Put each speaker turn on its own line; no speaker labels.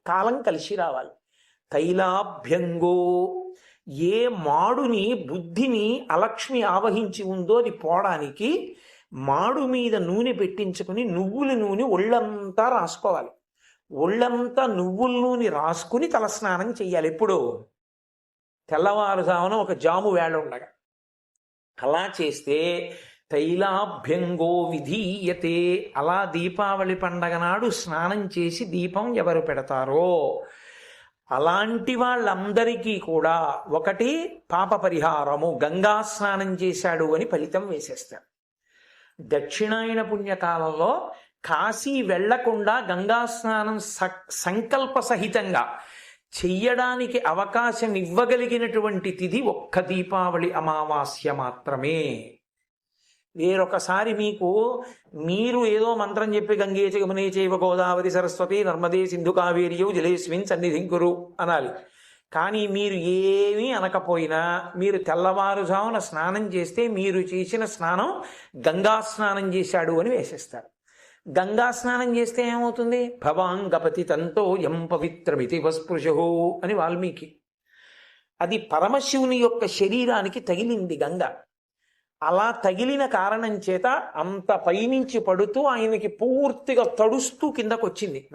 కాలం కలిసి రావాలి. తైలాభ్యంగో, ఏ మాడుని బుద్ధిని అలక్ష్మి ఆవహించి ఉందో అది పోవడానికి మాడు మీద నూనె పెట్టించుకుని నువ్వుల నూనె ఒళ్ళంతా రాసుకోవాలి. ఒళ్ళంతా నువ్వుల నూనె రాసుకుని తలస్నానం చెయ్యాలి. ఎప్పుడు? తెల్లవారుజామున ఒక జాము వేళ ఉండగా. అలా చేస్తే తైలాభ్యంగో విధీయతే. అలా దీపావళి పండగ నాడు స్నానం చేసి దీపం ఎవరు పెడతారో అలాంటి వాళ్ళందరికీ కూడా ఒకటి పాప పరిహారము, గంగా స్నానం చేశాడు అని ఫలితం వేసేస్తారు. దక్షిణాయన పుణ్యకాలంలో కాశీ వెళ్లకుండా గంగా స్నానం సంకల్ప సహితంగా చెయ్యడానికి అవకాశం ఇవ్వగలిగినటువంటి తిథి ఒక్క దీపావళి అమావాస్య మాత్రమే. వేరొకసారి మీరు ఏదో మంత్రం చెప్పి గంగే జమునే చైవ గోదావరి సరస్వతి నర్మదే సింధు కావేరియౌ జలేస్మిన్ సన్నిధిం కురు అనాలి. కానీ మీరు ఏమీ అనకపోయినా మీరు తెల్లవారుజామున స్నానం చేస్తే మీరు చేసిన స్నానం గంగా స్నానం చేశాడు అని వేసేస్తారు. గంగా స్నానం చేస్తే ఏమవుతుంది? భవాంగపతి తంతో యం పవిత్రమితి వస్పృశో అని వాల్మీకి. అది పరమశివుని యొక్క శరీరానికి తగిలింది గంగ. అలా తగిలిన కారణం చేత అంత పైనుంచి పడుతూ ఆయనకి పూర్తిగా తడుస్తూ కిందకు వచ్చింది.